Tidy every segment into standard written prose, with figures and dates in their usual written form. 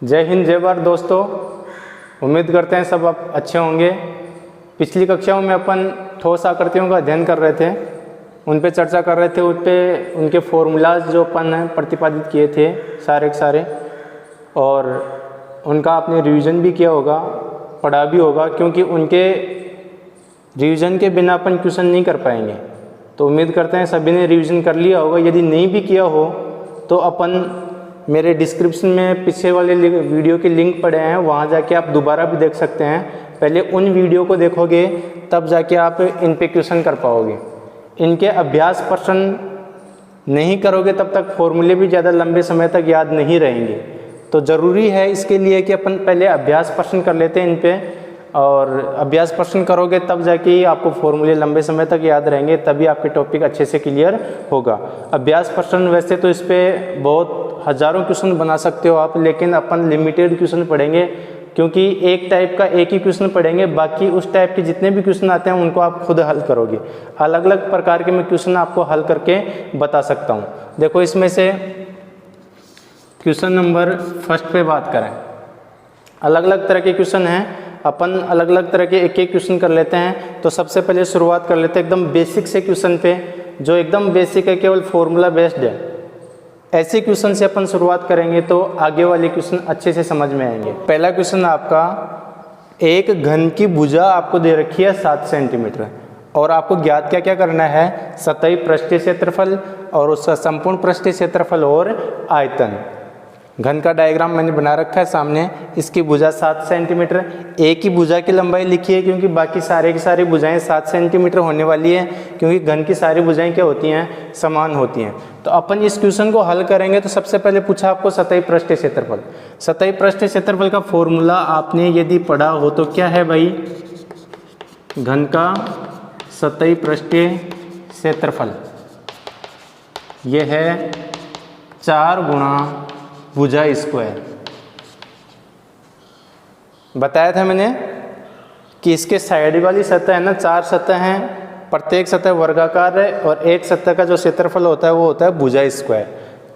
जय हिंद जय भारत दोस्तों। उम्मीद करते हैं सब आप अच्छे होंगे। पिछली कक्षाओं में अपन ठोस आकृतियों का अध्ययन कर रहे थे, उन पे चर्चा कर रहे थे, उन पे उनके फॉर्मूलाज जो अपन ने प्रतिपादित किए थे सारे के सारे, और उनका आपने रिवीजन भी किया होगा, पढ़ा भी होगा, क्योंकि उनके रिवीजन के बिना अपन क्वेश्चन नहीं कर पाएंगे। तो उम्मीद करते हैं सभी ने रिवीजन कर लिया होगा। यदि नहीं भी किया हो तो अपन मेरे डिस्क्रिप्शन में पीछे वाले वीडियो के लिंक पड़े हैं, वहाँ जाके आप दोबारा भी देख सकते हैं। पहले उन वीडियो को देखोगे तब जाके आप इन पे क्वेश्चन कर पाओगे। इनके अभ्यास प्रश्न नहीं करोगे तब तक फॉर्मूले भी ज़्यादा लंबे समय तक याद नहीं रहेंगे। तो ज़रूरी है इसके लिए कि अपन पहले अभ्यास प्रश्न कर लेते हैं इन पे, और अभ्यास प्रश्न करोगे तब जाके आपको फॉर्मूले लंबे समय तक याद रहेंगे, तभी आपके टॉपिक अच्छे से क्लियर होगा। अभ्यास प्रश्न वैसे तो इस पर बहुत हज़ारों क्वेश्चन बना सकते हो आप, लेकिन अपन लिमिटेड क्वेश्चन पढ़ेंगे, क्योंकि एक टाइप का एक ही क्वेश्चन पढ़ेंगे। बाकी उस टाइप के जितने भी क्वेश्चन आते हैं उनको आप खुद हल करोगे। अलग अलग प्रकार के मैं क्वेश्चन आपको हल करके बता सकता हूँ। देखो, इसमें से क्वेश्चन नंबर फर्स्ट पे बात करें। अलग अलग तरह के क्वेश्चन हैं, अपन अलग अलग तरह के एक एक क्वेश्चन कर लेते हैं। तो सबसे पहले शुरुआत कर लेते हैं एकदम बेसिक से क्वेश्चन पे, जो एकदम बेसिक है, केवल फॉर्मूला बेस्ड है। ऐसे क्वेश्चन से अपन शुरुआत करेंगे तो आगे वाले क्वेश्चन अच्छे से समझ में आएंगे। पहला क्वेश्चन आपका, एक घन की भुजा आपको दे रखी है 7 सेंटीमीटर, और आपको ज्ञात क्या क्या करना है, सतही पृष्ठीय क्षेत्रफल और उसका संपूर्ण पृष्ठीय क्षेत्रफल और आयतन। घन का डायग्राम मैंने बना रखा है सामने। इसकी भुजा 7 सेंटीमीटर, एक ही भुजा की लंबाई लिखी है, क्योंकि बाकी सारे की सारी भुजाएं 7 सेंटीमीटर होने वाली है, क्योंकि घन की सारी भुजाएं क्या होती हैं, समान होती हैं। तो अपन इस क्वेश्चन को हल करेंगे। तो सबसे पहले पूछा आपको सतही पृष्ठीय क्षेत्रफल। सतही पृष्ठीय क्षेत्रफल का फॉर्मूला आपने यदि पढ़ा हो तो क्या है भाई, घन का सतही पृष्ठीय क्षेत्रफल यह है 4 गुणा भुजा स्क्वायर। बताया था मैंने कि इसके साइड वाली सतह है ना, 4 सतह हैं, प्रत्येक सतह वर्गाकार है, और एक सतह का जो क्षेत्रफल होता है वो होता है भुजा स्क्वायर।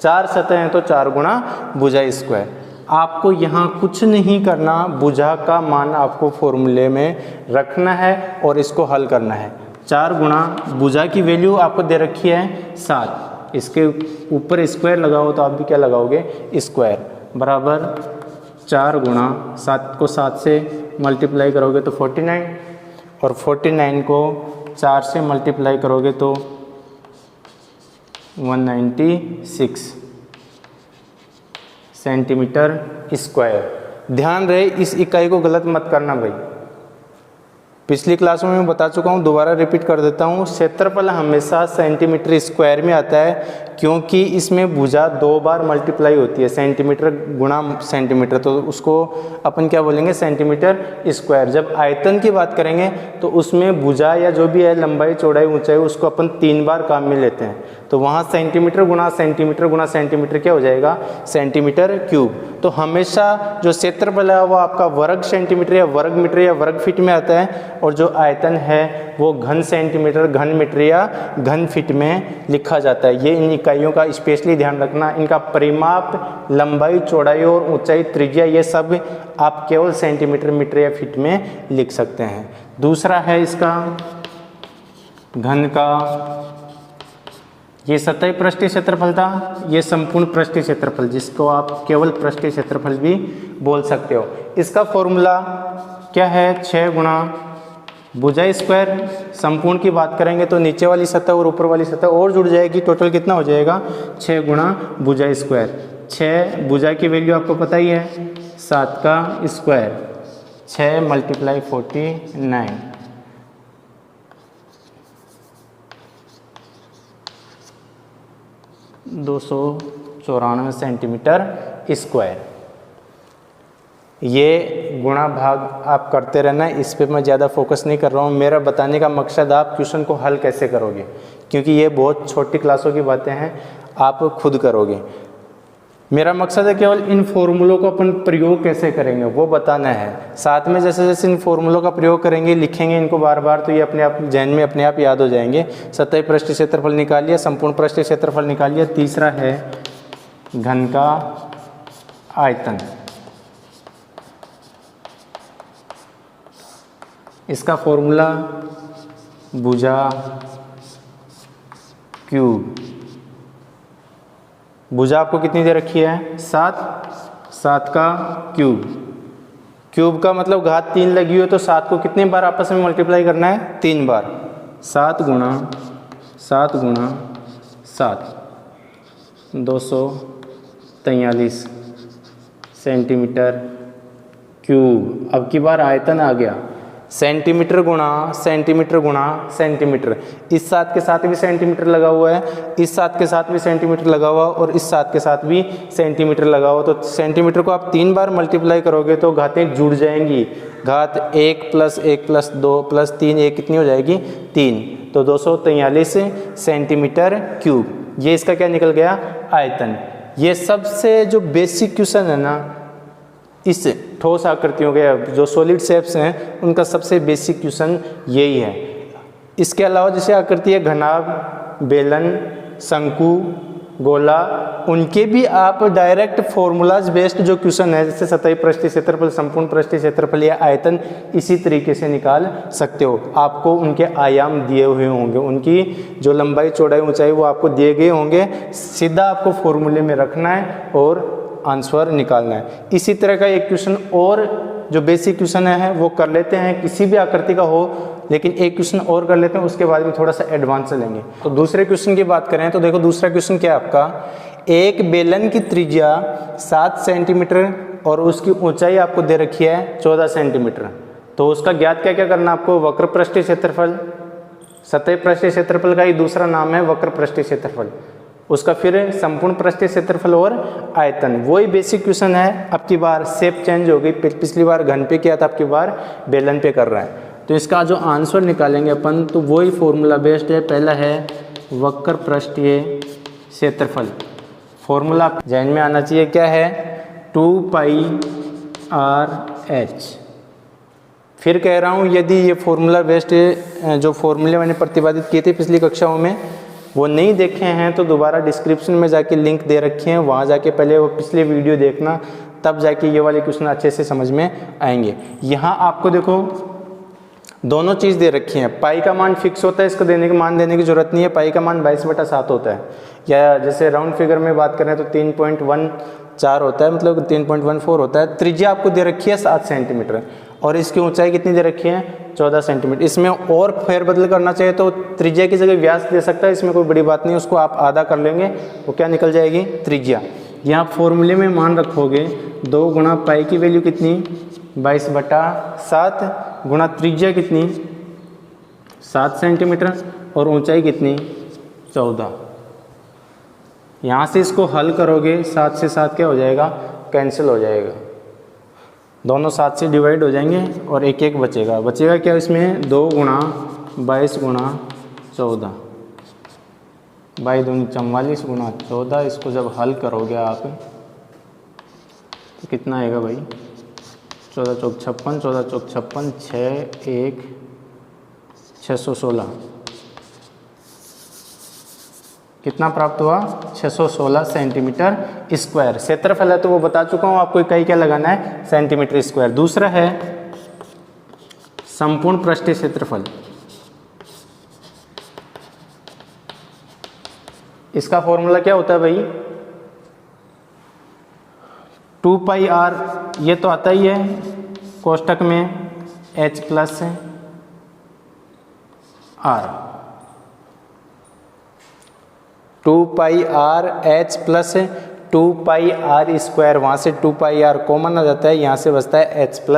4 सतह हैं तो 4 गुणा भुजा स्क्वायर। आपको यहाँ कुछ नहीं करना, भुजा का मान आपको फॉर्मूले में रखना है और इसको हल करना है। 4 गुणा भुजा की वैल्यू आपको दे रखी है 7, इसके ऊपर स्क्वायर लगाओ तो आप भी क्या लगाओगे, स्क्वायर, बराबर 4 गुणा 7 को 7 से मल्टीप्लाई करोगे तो 49, और 49 को 4 से मल्टीप्लाई करोगे तो 196 सेंटीमीटर स्क्वायर। ध्यान रहे इस इकाई को गलत मत करना भाई, पिछली क्लासों में मैं बता चुका हूँ, दोबारा रिपीट कर देता हूँ। क्षेत्रफल हमेशा सेंटीमीटर स्क्वायर में आता है, क्योंकि इसमें भुजा 2 बार मल्टीप्लाई होती है, सेंटीमीटर गुणा सेंटीमीटर, तो उसको अपन क्या बोलेंगे, सेंटीमीटर स्क्वायर। जब आयतन की बात करेंगे तो उसमें भुजा या जो भी है लंबाई चौड़ाई ऊंचाई, उसको अपन 3 बार काम में लेते हैं। तो वहाँ सेंटीमीटर गुणा सेंटीमीटर गुणा सेंटीमीटर क्या हो जाएगा, सेंटीमीटर क्यूब। तो हमेशा जो क्षेत्रफल है वो आपका वर्ग सेंटीमीटर या वर्ग मीटर या वर्ग फीट में आता है, और जो आयतन है वो घन सेंटीमीटर, घन मीटर या घन फीट में लिखा जाता है। ये इन इकाइयों का स्पेशली ध्यान रखना। इनका परिमाप, लंबाई, चौड़ाई और ऊंचाई, त्रिज्या, ये सब आप केवल सेंटीमीटर, मीटर या फीट में लिख सकते हैं। दूसरा है इसका घन का, ये सतही पृष्ठीय क्षेत्रफल था, ये संपूर्ण पृष्ठीय क्षेत्रफल, जिसको आप केवल पृष्ठीय क्षेत्रफल भी बोल सकते हो। इसका फॉर्मूला क्या है, 6 गुणा भुजा स्क्वायर। संपूर्ण की बात करेंगे तो नीचे वाली सतह और ऊपर वाली सतह और जुड़ जाएगी, टोटल कितना हो जाएगा, 6 गुणा भुजा स्क्वायर। 6 भुजा की वैल्यू आपको पता ही है, 7 का स्क्वायर, 6 मल्टीप्लाई 49, 294 सेंटीमीटर स्क्वायर। ये गुणा भाग आप करते रहना, इस पे मैं ज़्यादा फोकस नहीं कर रहा हूँ। मेरा बताने का मकसद आप क्वेश्चन को हल कैसे करोगे, क्योंकि ये बहुत छोटी क्लासों की बातें हैं, आप खुद करोगे। मेरा मकसद है केवल इन फॉर्मूलों को अपन प्रयोग कैसे करेंगे वो बताना है। साथ में जैसे जैसे इन फॉर्मूलों का प्रयोग करेंगे, लिखेंगे इनको बार बार, तो ये अपने आप जहन में अपने आप याद हो जाएंगे। सतही पृष्ठीय क्षेत्रफल निकाल लिया, संपूर्ण पृष्ठीय क्षेत्रफल निकाल लिया। तीसरा है घन का आयतन। इसका फॉर्मूला भुजा क्यूब। भुजा आपको कितनी दे रखी है? 7, 7 का क्यूब। क्यूब का मतलब घात 3 लगी हो तो 7 को कितनी बार आपस में मल्टीप्लाई करना है? 3 बार। 7 गुणा 7 गुणा 7 243 सेंटीमीटर क्यूब। अब की बार आयतन आ गया, सेंटीमीटर गुणा सेंटीमीटर गुणा सेंटीमीटर। इस 7 के साथ भी सेंटीमीटर लगा हुआ है, इस 7 के साथ भी सेंटीमीटर लगा हुआ और इस 7 के साथ भी सेंटीमीटर लगा हुआ। तो सेंटीमीटर को आप 3 बार मल्टीप्लाई करोगे तो घातें जुड़ जाएंगी। घात 1 + 1 + 2 + 3, ये कितनी हो जाएगी? 3। तो 243 सेंटीमीटर क्यूब। ये इसका क्या निकल गया? आयतन। ये सबसे जो बेसिक क्वेश्चन है ना इस ठोस आकृतियों के, जो सॉलिड शेप्स हैं, उनका सबसे बेसिक क्वेश्चन यही है। इसके अलावा जैसे आकृति है घनाभ, बेलन, शंकु, गोला, उनके भी आप डायरेक्ट फॉर्मूलाज बेस्ड जो क्वेश्चन है, जैसे सतही पृष्ठीय क्षेत्रफल, संपूर्ण पृष्ठीय क्षेत्रफल या आयतन, इसी तरीके से निकाल सकते हो। आपको उनके आयाम दिए हुए होंगे, उनकी जो लंबाई, चौड़ाई, ऊंचाई वो आपको दिए गए होंगे। सीधा आपको फॉर्मूले में रखना है और आंसर निकालना है। इसी तरह का एक क्वेश्चन और जो बेसिक क्वेश्चन है वो कर लेते हैं, किसी भी आकृति का हो, लेकिन एक क्वेश्चन और कर लेते हैं, उसके बाद में थोड़ा सा एडवांस लेंगे। तो दूसरे क्वेश्चन की बात करें तो देखो दूसरा क्वेश्चन क्या है आपका, एक बेलन की त्रिज्या 7 सेंटीमीटर और उसकी ऊंचाई आपको दे रखी है 14 सेंटीमीटर। तो उसका ज्ञात क्या क्या करना आपको? वक्र पृष्ठीय क्षेत्रफल। सतही पृष्ठीय क्षेत्रफल का ही दूसरा नाम है वक्र पृष्ठीय क्षेत्रफल। उसका फिर संपूर्ण पृष्ठीय क्षेत्रफल और आयतन। वही बेसिक क्वेश्चन है, अब की बार शेप चेंज हो गई। पिछली बार घन पे किया था, अब की बार बेलन पे कर रहा है। तो इसका जो आंसर निकालेंगे अपन तो वही फॉर्मूला बेस्ड है। पहला है वक्र पृष्ठीय क्षेत्रफल। फॉर्मूला जहन में आना चाहिए, क्या है? 2πr/h। फिर कह रहा हूँ, यदि ये फॉर्मूला बेस्ड जो फॉर्मूले मैंने प्रतिपादित किए थे पिछली कक्षाओं में वो नहीं देखे हैं तो दोबारा डिस्क्रिप्शन में जाके लिंक दे रखे हैं, वहाँ जाके पहले वो पिछले वीडियो देखना, तब जाके ये वाले क्वेश्चन अच्छे से समझ में आएंगे। यहाँ आपको देखो दोनों चीज़ दे रखी हैं। पाई का मान फिक्स होता है, इसको मान देने की जरूरत नहीं है। पाई का मान 22/7 होता है, या जैसे राउंड फिगर में बात करें तो 3.14 होता है, मतलब 3.14 होता है। त्रिज्या आपको दे रखी है 7 सेंटीमीटर और इसकी ऊंचाई कितनी दे रखी है? 14 सेंटीमीटर। इसमें और फेरबदल करना चाहिए तो त्रिज्या की जगह व्यास दे सकता है, इसमें कोई बड़ी बात नहीं। उसको आप आधा कर लेंगे, वो क्या निकल जाएगी? त्रिज्या। यहाँ फॉर्मूले में मान रखोगे 2 गुणा पाई की वैल्यू कितनी? 22/7 गुणा त्रिज्या कितनी? 7 सेंटीमीटर और ऊंचाई कितनी? 14। यहाँ से इसको हल करोगे, 7 से 7 क्या हो जाएगा? कैंसिल हो जाएगा। दोनों 7 से डिवाइड हो जाएंगे और एक एक बचेगा। बचेगा क्या इसमें? 2 गुणा 22 गुणा 14, 22 दूनी 44 गुणा 14। इसको जब हल करोगे आप तो कितना आएगा भाई? 14 चौक 56, 14 चौक 56, 6 1 616। कितना प्राप्त हुआ? 616 सेंटीमीटर स्क्वायर। क्षेत्रफल है तो वो बता चुका हूँ आपको, इकाई क्या लगाना है? Centimetre square. दूसरा है संपूर्ण पृष्ठीय क्षेत्रफल। इसका फॉर्मूला क्या होता है भाई? 2πr, ये तो आता ही है कोष्टक में h + r। 2πr/h + 2πr²। वहाँ से 2πr कॉमन आ जाता है, यहाँ से बचता है h +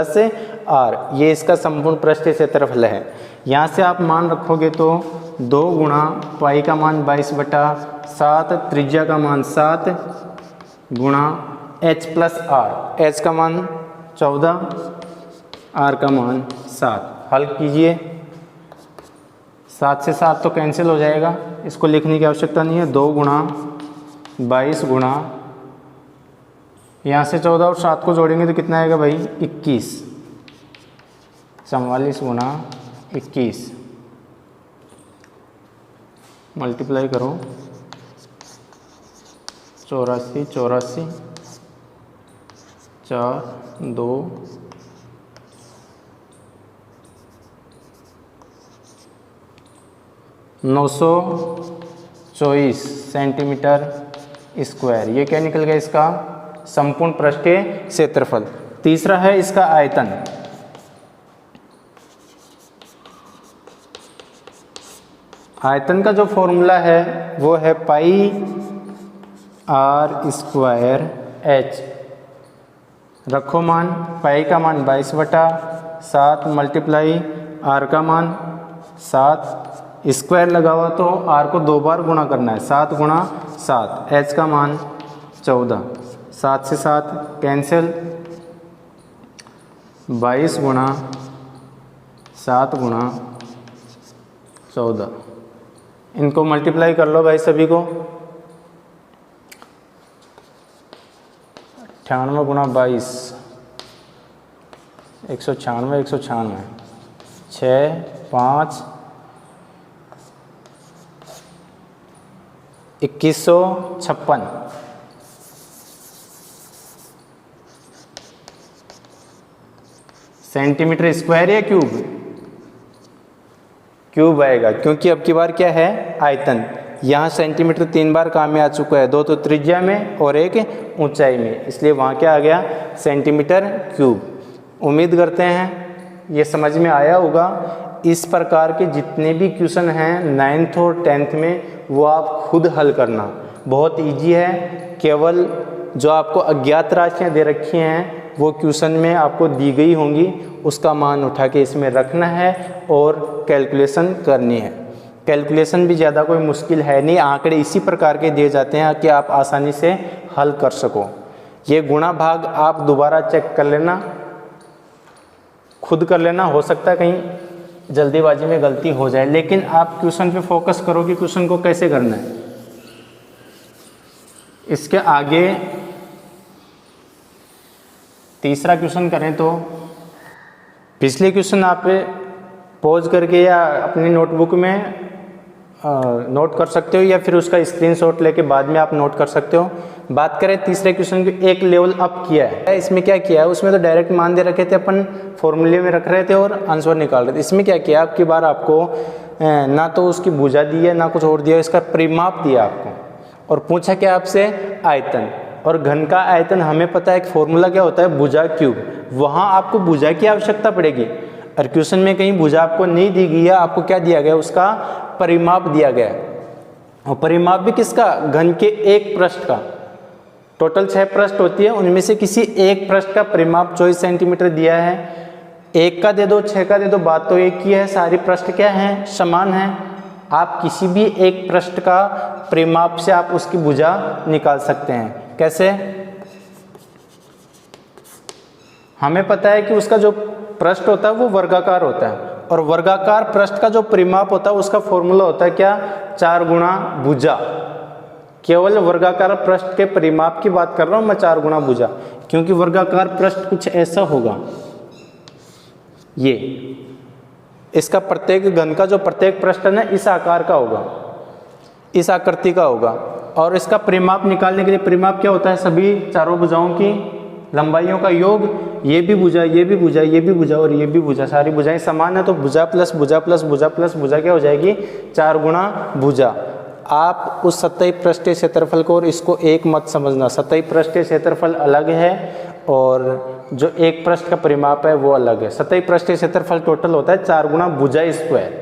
r। ये इसका संपूर्ण पृष्ठीय क्षेत्रफल है। यहाँ से आप मान रखोगे तो 2 गुणा पाई का मान 22/7, त्रिज्या का मान 7 गुणा h + r। h का मान 14, r का मान 7। हल कीजिए, 7 से 7 तो कैंसिल हो जाएगा, इसको लिखने की आवश्यकता नहीं है। 2 गुणा 22 गुणा, यहाँ से 14 और 7 को जोड़ेंगे तो कितना आएगा भाई? 21। 44 गुणा 21 मल्टीप्लाई करो, 84 84 4 2 924 सेंटीमीटर स्क्वायर। ये क्या निकल गया इसका संपूर्ण पृष्ठीय क्षेत्रफल। तीसरा है इसका आयतन। आयतन का जो फॉर्मूला है वो है पाई आर स्क्वायर एच। रखो मान, पाई का मान 22/7 मल्टीप्लाई आर का मान 7, स्क्वायर लगा हुआ तो आर को 2 बार गुणा करना है, 7 गुणा 7, एच का मान 14, 7 से 7 कैंसिल, 22 गुणा 7 गुणा 14। इनको मल्टीप्लाई कर लो भाई सभी को। 98 गुणा 22 196, 196, 6, 5, 2156। सेंटीमीटर स्क्वायर या क्यूब? क्यूब आएगा, क्योंकि अब की बार क्या है आयतन। यहाँ सेंटीमीटर 3 बार काम में आ चुका है, 2 तो त्रिज्या में और 1 ऊंचाई में, इसलिए वहाँ क्या आ गया सेंटीमीटर क्यूब। उम्मीद करते हैं ये समझ में आया होगा। इस प्रकार के जितने भी क्वेश्चन हैं 9th और 10th में वो आप खुद हल करना, बहुत इजी है। केवल जो आपको अज्ञात राशियाँ दे रखी हैं वो क्वेश्चन में आपको दी गई होंगी, उसका मान उठा के इसमें रखना है और कैलकुलेशन करनी है। कैलकुलेशन भी ज़्यादा कोई मुश्किल है नहीं, आंकड़े इसी प्रकार के दिए जाते हैं कि आप आसानी से हल कर सको। ये गुणा भाग आप दोबारा चेक कर लेना, खुद कर लेना, हो सकता है कहीं जल्दीबाजी में गलती हो जाए, लेकिन आप क्वेश्चन पे फोकस करो कि क्वेश्चन को कैसे करना है। इसके आगे तीसरा क्वेश्चन करें तो पिछले क्वेश्चन आप पॉज करके या अपनी नोटबुक में नोट कर सकते हो, या फिर उसका स्क्रीनशॉट लेके बाद में आप नोट कर सकते हो। बात करें तीसरे क्वेश्चन को, एक लेवल अप किया है। इसमें क्या किया है, उसमें तो डायरेक्ट मान दे रखे थे, अपन फॉर्मूले में रख रहे थे और आंसर निकाल रहे थे। इसमें क्या किया, अब की बार आपको ना तो उसकी भुजा दी है ना कुछ और दिया, इसका परिमाप दिया आपको और पूछा क्या आपसे आयतन। और घन का आयतन हमें पता है, एक फॉर्मूला क्या होता है भुजा क्यूब, वहाँ आपको भुजा की आवश्यकता पड़ेगी। और क्वेश्चन में कहीं भुजा आपको नहीं दी गई है, आपको क्या दिया गया, उसका परिमाप दिया गया है। और परिमाप भी किसका, घन के एक पृष्ठ का। टोटल 6 पृष्ठ होती है, उनमें से किसी एक पृष्ठ का परिमाप 24 सेंटीमीटर दिया है। 1 का दे दो, 6 का दे दो, बात तो एक ही है, सारी पृष्ठ क्या है समान है। आप किसी भी एक पृष्ठ का परिमाप से आप उसकी भुजा निकाल सकते हैं। कैसे, हमें पता है कि उसका जो पृष्ठ होता है वो वर्गाकार होता है, और वर्गाकार पृष्ठ का जो परिमाप होता है उसका फॉर्मूला होता है क्या, 4 गुणा भुजा। केवल वर्गाकार पृष्ठ के परिमाप की बात कर रहा हूं मैं, 4 गुणा भुजा, क्योंकि वर्गाकार पृष्ठ कुछ ऐसा होगा। ये इसका प्रत्येक घन का जो प्रत्येक पृष्ठ है ना इस आकार का होगा, इस आकृति का होगा। और इसका परिमाप निकालने के लिए, परिमाप क्या होता है, सभी चारों भुजाओं की लंबाइयों का योग। ये भी भुजा, ये भी भुजा, ये भी भुजा और ये भी भुजा, सारी भुजाएं समान है, तो भुजा प्लस भुजा प्लस भुजा प्लस भुजा क्या हो जाएगी, 4 गुणा भुजा। आप उस सतही पृष्ठीय क्षेत्रफल को और इसको एक मत समझना, सतही पृष्ठीय क्षेत्रफल अलग है और जो एक पृष्ठ का परिमाप है वो अलग है। सतही पृष्ठीय क्षेत्रफल टोटल होता है 4 गुणा भुजा स्क्वायर,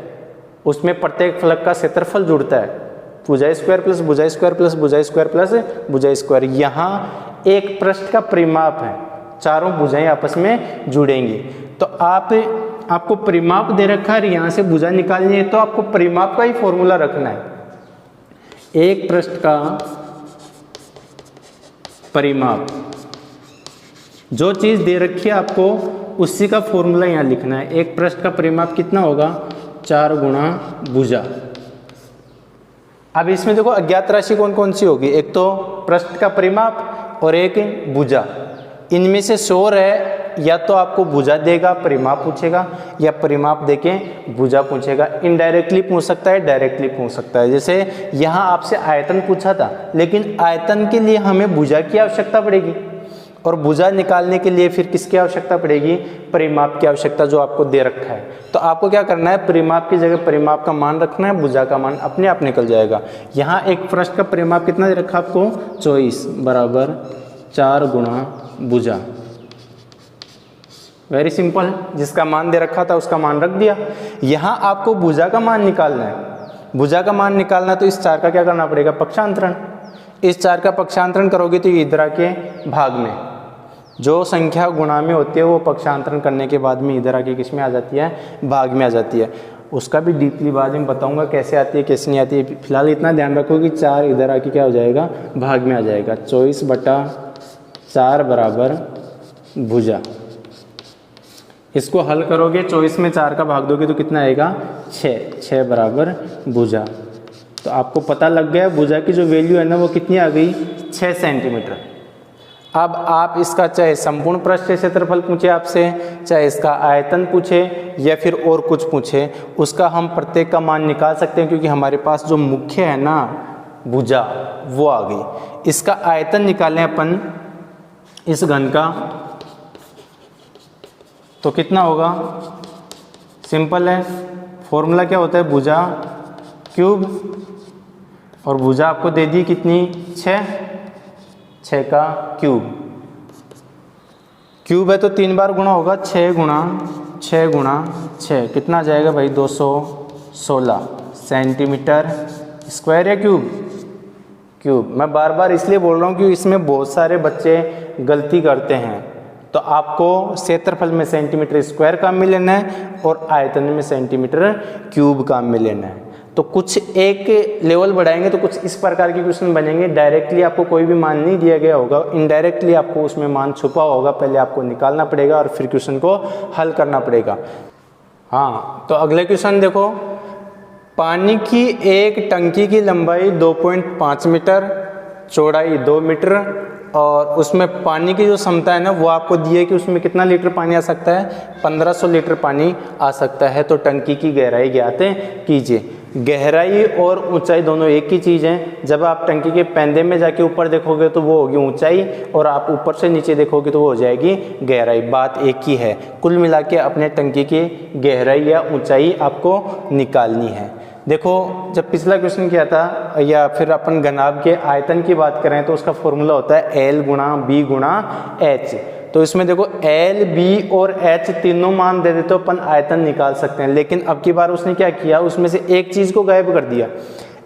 उसमें प्रत्येक फलक का क्षेत्रफल जुड़ता है, भुजा स्क्वायर प्लस भुजा स्क्वायर प्लस भुजा स्क्वायर प्लस भुजा स्क्वायर। यहाँ एक पृष्ठ का परिमाप है, चारों भुजाएं आपस में जुड़ेंगी। तो आपको परिमाप दे रखा है, यहाँ से भुजा निकालनी है तो आपको परिमाप का ही फॉर्मूला रखना है। एक पृष्ठ का परिमाप, जो चीज़ दे रखी है आपको उसी का फॉर्मूला यहाँ लिखना है। एक पृष्ठ का परिमाप कितना होगा, 4 गुणा भुजा। अब इसमें देखो अज्ञात राशि कौन कौन सी होगी, एक तो पृष्ठ का परिमाप और एक भुजा। इनमें से श्योर है या तो आपको भुजा देगा परिमाप पूछेगा, या परिमाप देके भुजा पूछेगा। इनडायरेक्टली पूछ सकता है, डायरेक्टली पूछ सकता है। जैसे यहाँ आपसे आयतन पूछा था, लेकिन आयतन के लिए हमें भुजा की आवश्यकता पड़ेगी, और भुजा निकालने के लिए फिर किसकी आवश्यकता पड़ेगी, परिमाप की आवश्यकता, जो आपको दे रखा है। तो आपको क्या करना है, परिमाप की जगह परिमाप का मान रखना है, भुजा का मान अपने आप निकल जाएगा। यहाँ एक पृष्ठ का परिमाप कितना दे रखा आपको, 24 बराबर 4 गुणा भुजा। वेरी सिंपल, जिसका मान दे रखा था उसका मान रख दिया। यहाँ आपको भुजा का मान निकालना है, भुजा का मान निकालना, तो इस 4 का क्या करना पड़ेगा, पक्षांतरण। इस 4 का पक्षांतरण करोगे तो ये इधर आके भाग में, जो संख्या गुणा में होती है वो पक्षांतरण करने के बाद में इधर आके किस में आ जाती है, भाग में आ जाती है। उसका भी डीपली बाद में बताऊंगा कैसे आती है कैसे नहीं आती है। फिलहाल इतना ध्यान रखो कि 4 इधर आके क्या हो जाएगा, भाग में आ जाएगा। 24/4 बराबर भुजा। इसको हल करोगे, 24 में 4 का भाग दोगे तो कितना आएगा, 6 बराबर भुजा। तो आपको पता लग गया भुजा की जो वैल्यू है ना वो कितनी आ गई, 6 सेंटीमीटर। अब आप इसका चाहे संपूर्ण पृष्ठ क्षेत्रफल पूछे आपसे, चाहे इसका आयतन पूछे या फिर और कुछ पूछे, उसका हम प्रत्येक का मान निकाल सकते हैं, क्योंकि हमारे पास जो मुख्य है ना भुजा वो आ गई। इसका आयतन निकालें अपन इस घन का, तो कितना होगा, सिंपल है, फॉर्मूला क्या होता है, भुजा क्यूब, और भुजा आपको दे दी कितनी, 6 का क्यूब है तो 3 बार गुणा होगा, 6 गुणा 6 कितना आ जाएगा भाई, 216 सेंटीमीटर स्क्वायर या क्यूब। मैं बार बार इसलिए बोल रहा हूँ कि इसमें बहुत सारे बच्चे गलती करते हैं। तो आपको क्षेत्रफल में सेंटीमीटर स्क्वायर काम में लेना है और आयतन में सेंटीमीटर क्यूब काम में लेना है। तो कुछ एक लेवल बढ़ाएंगे तो कुछ इस प्रकार के क्वेश्चन बनेंगे। डायरेक्टली आपको कोई भी मान नहीं दिया गया होगा, इनडायरेक्टली आपको उसमें मान छुपा होगा, पहले आपको निकालना पड़ेगा और फिर क्वेश्चन को हल करना पड़ेगा। हाँ, तो अगले क्वेश्चन देखो, पानी की एक टंकी की लंबाई 2.5 मीटर, चौड़ाई 2 मीटर और उसमें पानी की जो क्षमता है ना वो आपको दी है कि उसमें कितना लीटर पानी आ सकता है, 1500 लीटर पानी आ सकता है। तो टंकी की गहराई ज्ञात कीजिए। गहराई और ऊंचाई दोनों एक ही चीज़ है। जब आप टंकी के पैंदे में जाके ऊपर देखोगे तो वो होगी ऊंचाई, और आप ऊपर से नीचे देखोगे तो वो हो जाएगी गहराई। बात एक ही है। कुल मिला के अपने टंकी की गहराई या ऊंचाई आपको निकालनी है। देखो, जब पिछला क्वेश्चन किया था या फिर अपन घनाभ के आयतन की बात करें तो उसका फॉर्मूला होता है L गुणा B गुणा H। तो इसमें देखो L, B और H तीनों मान दे देते तो अपन आयतन निकाल सकते हैं। लेकिन अब की बार उसने क्या किया, उसमें से एक चीज़ को गायब कर दिया।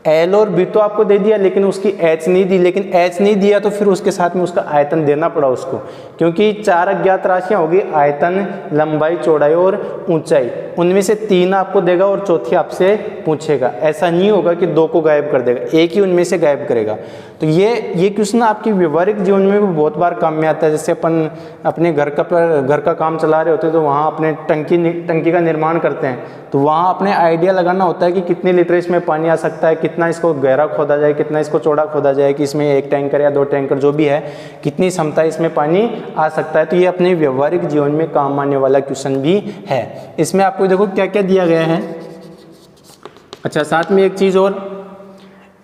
L और B तो आपको दे दिया लेकिन उसकी H नहीं दी। लेकिन H नहीं दिया तो फिर उसके साथ में उसका आयतन देना पड़ा उसको, क्योंकि 4 अज्ञात राशियाँ होगी, आयतन, लंबाई, चौड़ाई और ऊंचाई। उनमें से 3 आपको देगा और चौथी आपसे पूछेगा। ऐसा नहीं होगा कि 2 को गायब कर देगा, एक ही उनमें से गायब करेगा। तो ये क्वेश्चन आपकी व्यवहारिक जीवन में भी बहुत बार काम में आता है। जैसे अपन अपने घर का काम चला रहे होते हैं तो वहाँ अपने टंकी का निर्माण करते हैं, तो वहाँ अपने आइडिया लगाना होता है कि कितने लीटर इसमें पानी आ सकता है, कितना इसको गहरा खोदा जाए, कितना इसको चौड़ा खोदा जाए, कि इसमें 1 टैंकर या 2 टैंकर जो भी है, कितनी क्षमता इसमें पानी आ सकता है। तो ये अपने व्यवहारिक जीवन में काम आने वाला क्वेश्चन भी है। इसमें आपको देखो क्या क्या दिया गया है। अच्छा, साथ में एक चीज़ और,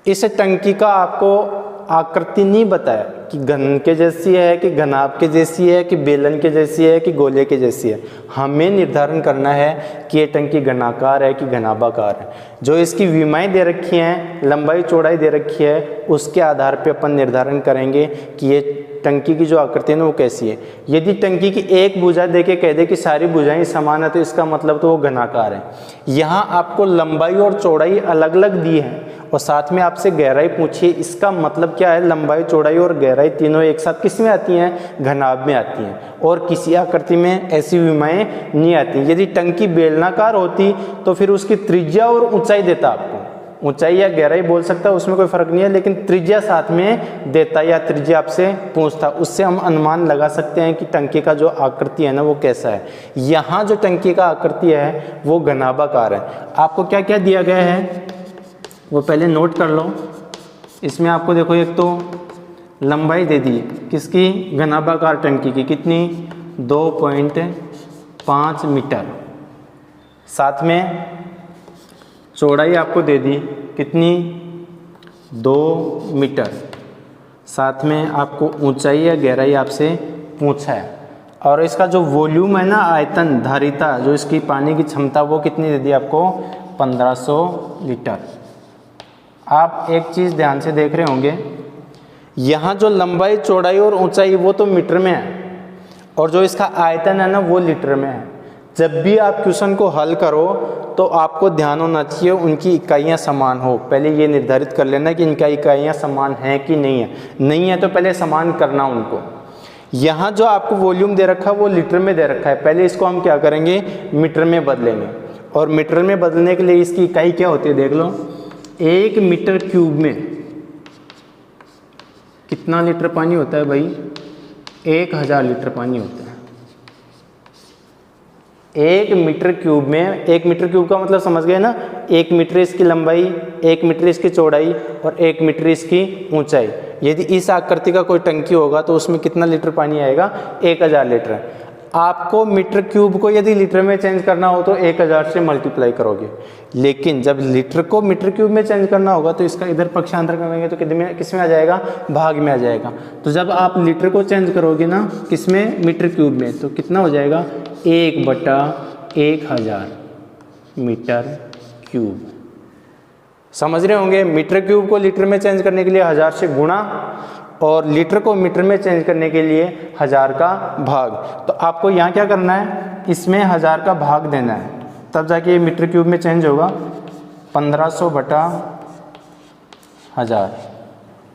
इस टंकी का आपको आकृति नहीं बताया कि घन के जैसी है, कि घनाभ के जैसी है, कि बेलन के जैसी है, कि गोले के जैसी है। हमें निर्धारण करना है कि ये टंकी घनाकार है कि घनाभाकार है। जो इसकी विमाएं दे रखी हैं, लंबाई चौड़ाई दे रखी है, उसके आधार पे अपन निर्धारण करेंगे कि ये टंकी की जो आकृति है ना वो कैसी है। यदि टंकी की एक भुजा देके कह दे कि सारी भुजाएं समान है तो इसका मतलब तो वो घनाकार है। यहाँ आपको लंबाई और चौड़ाई अलग अलग दी है और साथ में आपसे गहराई पूछिए, इसका मतलब क्या है, लंबाई, चौड़ाई और गहराई तीनों एक साथ किस में आती हैं, घनाभ में आती हैं, और किसी आकृति में ऐसी विमाएं नहीं आती। यदि टंकी बेलनाकार होती तो फिर उसकी त्रिज्या और ऊंचाई देता आपको, ऊंचाई या गहराई बोल सकता है, उसमें कोई फर्क नहीं है, लेकिन त्रिज्या साथ में देता या त्रिज्या आपसे पूछता। उससे हम अनुमान लगा सकते हैं कि टंकी का जो आकृति है ना वो कैसा है। यहाँ जो टंकी का आकृति है वो घनाभाकार है। आपको क्या क्या दिया गया है वो पहले नोट कर लो। इसमें आपको देखो, एक तो लंबाई दे दी किसकी, घनाभाकार टंकी की, कितनी, 2.5 मीटर। साथ में चौड़ाई आपको दे दी कितनी, 2 मीटर। साथ में आपको ऊंचाई या गहराई आपसे पूछा है। और इसका जो वॉल्यूम है ना, आयतन, धारिता, जो इसकी पानी की क्षमता, वो कितनी दे दी आपको? 1500 लीटर। आप एक चीज़ ध्यान से देख रहे होंगे, यहाँ जो लंबाई, चौड़ाई और ऊंचाई वो तो मीटर में है, और जो इसका आयतन है ना वो लीटर में है। जब भी आप क्वेश्चन को हल करो तो आपको ध्यान होना चाहिए उनकी इकाइयाँ समान हो। पहले ये निर्धारित कर लेना कि इनका इकाइयाँ समान हैं कि नहीं है। नहीं है तो पहले समान करना उनको। यहाँ जो आपको वॉल्यूम दे रखा है वो लीटर में दे रखा है, पहले इसको हम क्या करेंगे? मीटर में बदलेंगे। और मीटर में बदलने के लिए इसकी इकाई क्या होती है देख लो। 1 मीटर क्यूब में कितना लीटर पानी होता है भाई? 1000 लीटर पानी होता है। 1 मीटर क्यूब में, 1 मीटर क्यूब का मतलब समझ गए ना? 1 मीटर इसकी लंबाई, 1 मीटर इसकी चौड़ाई और 1 मीटर इसकी ऊंचाई। यदि इस आकृति का कोई टंकी होगा तो उसमें कितना लीटर पानी आएगा? 1000 लीटर। आपको मीटर क्यूब को यदि लीटर में चेंज करना हो तो 1000 से मल्टीप्लाई करोगे, लेकिन जब लीटर को मीटर क्यूब में चेंज करना होगा तो इसका इधर पक्षांतर करेंगे तो किस में आ जाएगा? भाग में आ जाएगा। तो जब आप लीटर को चेंज करोगे ना किस में? मीटर क्यूब में, तो कितना हो जाएगा? 1/1000 मीटर क्यूब। समझ रहे होंगे? मीटर क्यूब को लीटर में चेंज करने के लिए 1000 से गुणा, और लीटर को मीटर में चेंज करने के लिए 1000 का भाग। तो आपको यहाँ क्या करना है? इसमें 1000 का भाग देना है, तब जाके ये मीटर क्यूब में चेंज होगा। 1500/1000।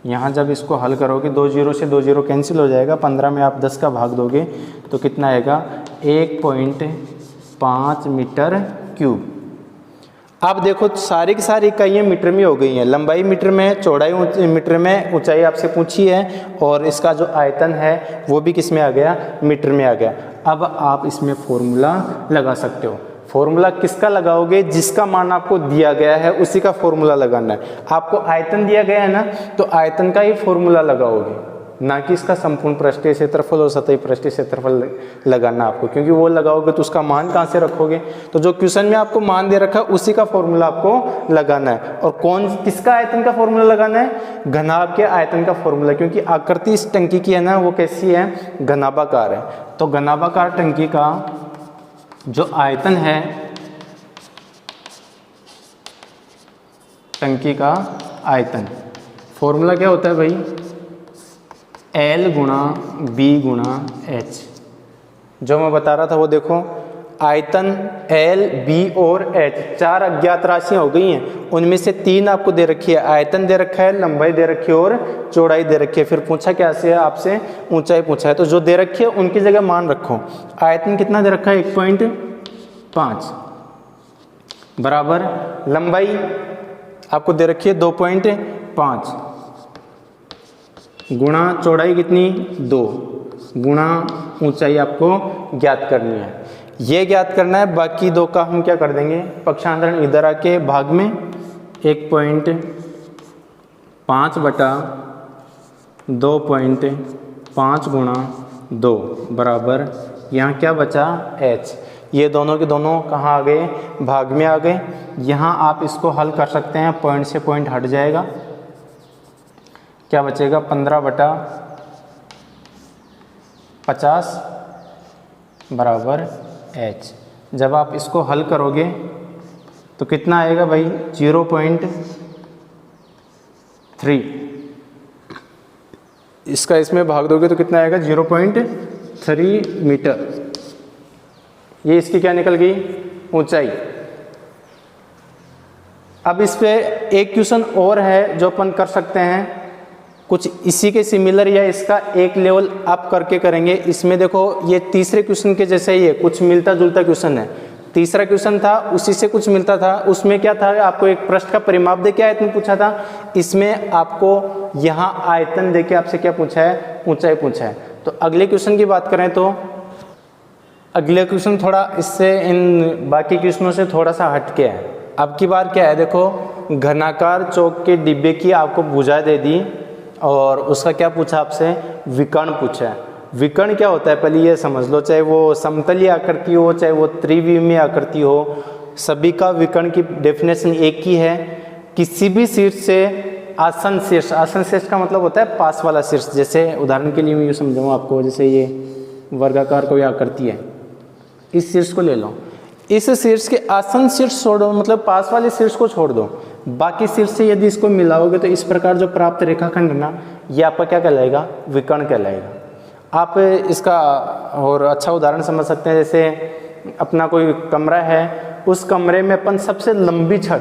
यहाँ जब इसको हल करोगे 2 0 से 2 0 कैंसिल हो जाएगा। 15 में आप 10 का भाग दोगे तो कितना आएगा? 1.5 मीटर क्यूब। अब देखो सारी की सारी इकाइयाँ मीटर में हो गई हैं। लंबाई मीटर में, चौड़ाई मीटर में, ऊंचाई आपसे पूछी है, और इसका जो आयतन है वो भी किस में आ गया? मीटर में आ गया। अब आप इसमें फॉर्मूला लगा सकते हो। फॉर्मूला किसका लगाओगे? जिसका मान आपको दिया गया है उसी का फॉर्मूला लगाना है। आपको आयतन दिया गया है ना, तो आयतन का ही फॉर्मूला लगाओगे, ना कि इसका संपूर्ण पृष्ठीय क्षेत्रफल और सतही पृष्ठीय क्षेत्रफल लगाना आपको, क्योंकि वो लगाओगे तो उसका मान कहाँ से रखोगे? तो जो क्वेश्चन में आपको मान दे रखा है उसी का फॉर्मूला आपको लगाना है। और किसका आयतन का फॉर्मूला लगाना है? घनाभ के आयतन का फॉर्मूला, क्योंकि आकृति इस टंकी की है ना वो कैसी है? घनाभाकार है। तो घनाभाकार टंकी का जो आयतन है, टंकी का आयतन, फॉर्मूला क्या होता है भाई? L गुणा B गुणा H। जो मैं बता रहा था वो देखो, आयतन L, B और H 4 अज्ञात राशियाँ हो गई हैं। उनमें से 3 आपको दे रखी है, आयतन दे रखा है, लंबाई दे रखी है और चौड़ाई दे रखी है। फिर पूछा क्या से आपसे? ऊंचाई पूछा है। तो जो दे रखी है उनकी जगह मान रखो। आयतन कितना दे रखा है? 1.5 बराबर लंबाई आपको दे रखी है 2.5 गुणा चौड़ाई कितनी? 2 गुणा ऊंचाई आपको ज्ञात करनी है। ये ज्ञात करना है। बाकी 2 का हम क्या कर देंगे? पक्षांतरण इधर आके भाग में 1.5/2.5 गुणा 2 बराबर, यहाँ क्या बचा? H। ये दोनों के दोनों कहाँ आ गए? भाग में आ गए। यहाँ आप इसको हल कर सकते हैं, पॉइंट से पॉइंट हट जाएगा। क्या बचेगा? 15/50 बराबर H। जब आप इसको हल करोगे तो कितना आएगा भाई? 0.3। इसका इसमें भाग दोगे तो कितना आएगा? 0.3 मीटर। ये इसकी क्या निकल गई? ऊंचाई। अब इस पे एक क्वेश्चन और है जो अपन कर सकते हैं, कुछ इसी के सिमिलर या इसका एक लेवल अप करके करेंगे। इसमें देखो ये तीसरे क्वेश्चन के जैसे ही है, कुछ मिलता जुलता क्वेश्चन है। तीसरा क्वेश्चन था उसी से कुछ मिलता था। उसमें क्या था? आपको एक पृष्ठ का परिमाप देके आयतन पूछा था। इसमें आपको यहाँ आयतन देके आपसे क्या पूछा है? ऊंचाई पूछा है। तो अगले क्वेश्चन की बात करें तो अगले क्वेश्चन थोड़ा इससे इन बाकी क्वेश्चनों से थोड़ा सा हटके है। अब की बार क्या है? देखो, घनाकार चौक के डिब्बे की आपको भुजा दे दी और उसका क्या पूछा आपसे? विकर्ण पूछा है। विकर्ण क्या होता है पहले ये समझ लो। चाहे वो समतलीय आकृति हो, चाहे वो त्रिविमीय आकृति हो, सभी का विकर्ण की डेफिनेशन एक ही है। किसी भी शीर्ष से आसन शीर्ष, आसन शीर्ष का मतलब होता है पास वाला शीर्ष। जैसे उदाहरण के लिए मैं ये समझाऊँ आपको, जैसे ये वर्गाकार कोई आकृति है, इस शीर्ष को ले लो, इस शीर्ष के आसन शीर्ष छोड़ो, मतलब पास वाले शीर्ष को छोड़ दो, बाकी शीर्ष से यदि इसको मिलाओगे तो इस प्रकार जो प्राप्त रेखाखंड है ना, ये आपका क्या कहलाएगा, विकर्ण कहलाएगा। आप इसका और अच्छा उदाहरण समझ सकते हैं, जैसे अपना कोई कमरा है, उस कमरे में अपन सबसे लंबी छड़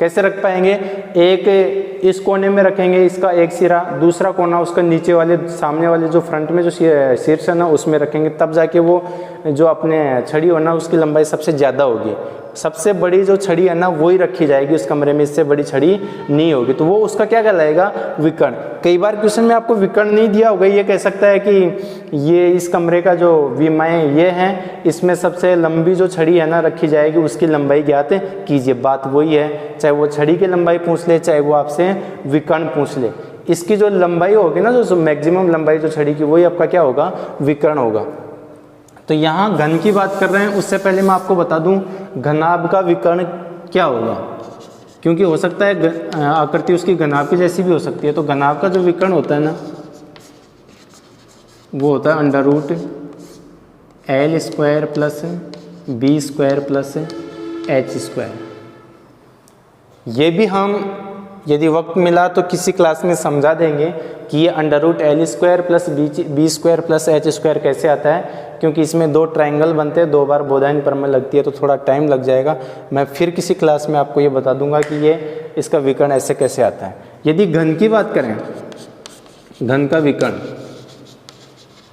कैसे रख पाएंगे, एक इस कोने में रखेंगे, इसका एक सिरा, दूसरा कोना उसका नीचे वाले सामने वाले जो फ्रंट में जो शीर्ष है ना उसमें रखेंगे, तब जाके वो जो अपने छड़ी हो ना उसकी लंबाई सबसे ज़्यादा होगी। सबसे बड़ी जो छड़ी है ना वही रखी जाएगी उस कमरे में, इससे बड़ी छड़ी नहीं होगी, तो वो उसका क्या कहलाएगा, विकर्ण। कई बार क्वेश्चन में आपको विकर्ण नहीं दिया होगा, ये कह सकता है कि ये इस कमरे का जो विमाएँ ये हैं, इसमें सबसे लंबी जो छड़ी है ना रखी जाएगी, उसकी लंबाई ज्ञात कीजिए। बात वही है, चाहे वो छड़ी की लंबाई पूछ ले, चाहे वो आपसे विकर्ण पूछ ले, इसकी जो लंबाई होगी ना, जो मैक्सिमम लंबाई जो छड़ी की, वही आपका क्या होगा, विकर्ण होगा। तो यहाँ घन की बात कर रहे हैं, उससे पहले मैं आपको बता दूं घनाभ का विकर्ण क्या होगा, क्योंकि हो सकता है आकृति उसकी घनाभ की जैसी भी हो सकती है। तो घनाभ का जो विकर्ण होता है ना वो होता है under root L square plus B square plus H square. ये भी हम यदि वक्त मिला तो किसी क्लास में समझा देंगे कि ये under root L square plus B square plus H square कैसे आता है, क्योंकि इसमें दो ट्रायंगल बनते हैं, 2 बार बोधायन प्रमेय लगती है, तो थोड़ा टाइम लग जाएगा। मैं फिर किसी क्लास में आपको ये बता दूंगा कि ये इसका विकर्ण ऐसे कैसे आता है। यदि घन की बात करें, घन का विकर्ण,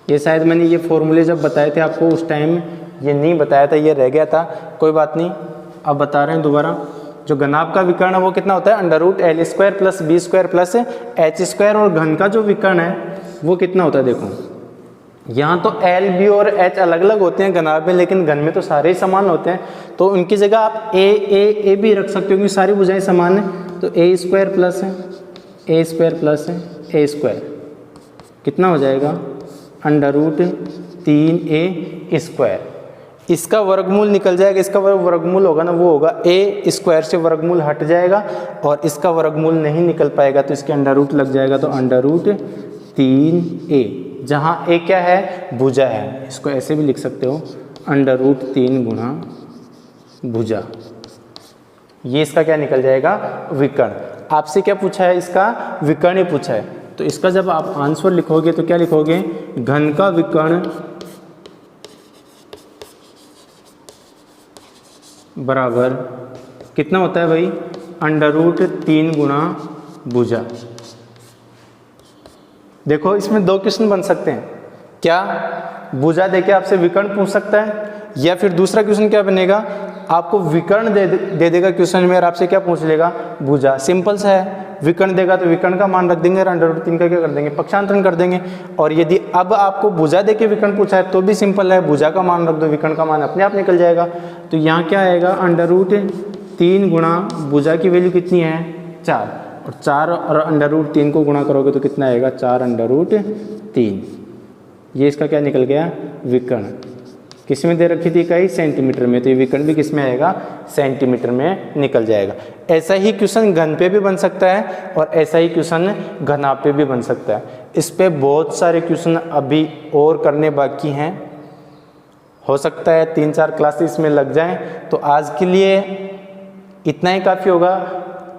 ये शायद मैंने ये फॉर्मूले जब बताए थे आपको उस टाइम ये नहीं बताया था, ये रह गया था, कोई बात नहीं, अब बता रहे हैं दोबारा। जो घनाभ का विकर्ण है वो कितना होता है, under root L square plus B square plus H square, और घन का जो विकर्ण है वो कितना होता है, देखो यहाँ तो एल बी और एच अलग अलग होते हैं घनाभ में, लेकिन घन में तो सारे ही समान होते हैं, तो उनकी जगह आप ए भी रख सकते हो, क्योंकि सारी भुजाएं समान है। तो ए स्क्वायर प्लस ए स्क्वायर कितना हो जाएगा, अंडर रूट 3a स्क्वायर। इसका वर्गमूल निकल जाएगा, इसका वर्गमूल होगा ना वो होगा ए स्क्वायर, से वर्गमूल हट जाएगा और इसका वर्गमूल नहीं निकल पाएगा, तो इसके अंडर रूट लग जाएगा, तो अंडर रूट 3a, जहाँ ए क्या है, भुजा है, इसको ऐसे भी लिख सकते हो, अंडर रूट 3 गुणा भुजा। ये इसका क्या निकल जाएगा, विकर्ण। आपसे क्या पूछा है, इसका विकर्ण ही पूछा है, तो इसका जब आप आंसर लिखोगे तो क्या लिखोगे, घन का विकर्ण बराबर कितना होता है भाई, अंडर रूट 3 गुणा भुजा। देखो इसमें 2 क्वेश्चन बन सकते हैं, क्या भुजा देके आपसे विकर्ण पूछ सकता है, या फिर दूसरा क्वेश्चन क्या बनेगा, आपको विकर्ण दे देगा क्वेश्चन में और आपसे क्या पूछ लेगा, भुजा। सिंपल सा है, विकर्ण देगा तो विकर्ण का मान रख देंगे और अंडर रूट 3 का क्या कर देंगे, पक्षांतरण कर देंगे। और यदि अब आपको भुजा देके विकर्ण पूछा है तो भी सिंपल है, भुजा का मान रख दो, विकर्ण का मान अपने आप निकल जाएगा। तो यहाँ क्या आएगा, अंडर रूट 3 गुणा भुजा की वैल्यू कितनी है, 4, और 4 और अंडर रूट 3 को गुणा करोगे तो कितना आएगा, 4 अंडर रूट 3। ये इसका क्या निकल गया, विकर्ण। किस में दे रखी थी, कई सेंटीमीटर में, तो ये विकर्ण भी किस में आएगा, सेंटीमीटर में निकल जाएगा। ऐसा ही क्वेश्चन घन पे भी बन सकता है और ऐसा ही क्वेश्चन घनाभ पे भी बन सकता है। इस पे बहुत सारे क्वेश्चन अभी और करने बाकी हैं, हो सकता है 3-4 क्लासेस में लग जाएं। तो आज के लिए इतना ही काफ़ी होगा।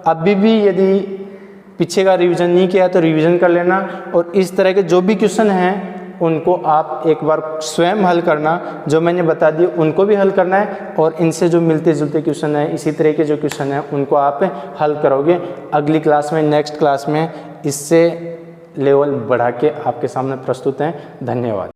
अभी भी यदि पीछे का रिवीजन नहीं किया तो रिवीजन कर लेना, और इस तरह के जो भी क्वेश्चन हैं उनको आप एक बार स्वयं हल करना, जो मैंने बता दिए उनको भी हल करना है, और इनसे जो मिलते जुलते क्वेश्चन हैं, इसी तरह के जो क्वेश्चन हैं उनको आप हल करोगे। अगली क्लास में, नेक्स्ट क्लास में इससे लेवल बढ़ा के आपके सामने प्रस्तुत हैं। धन्यवाद।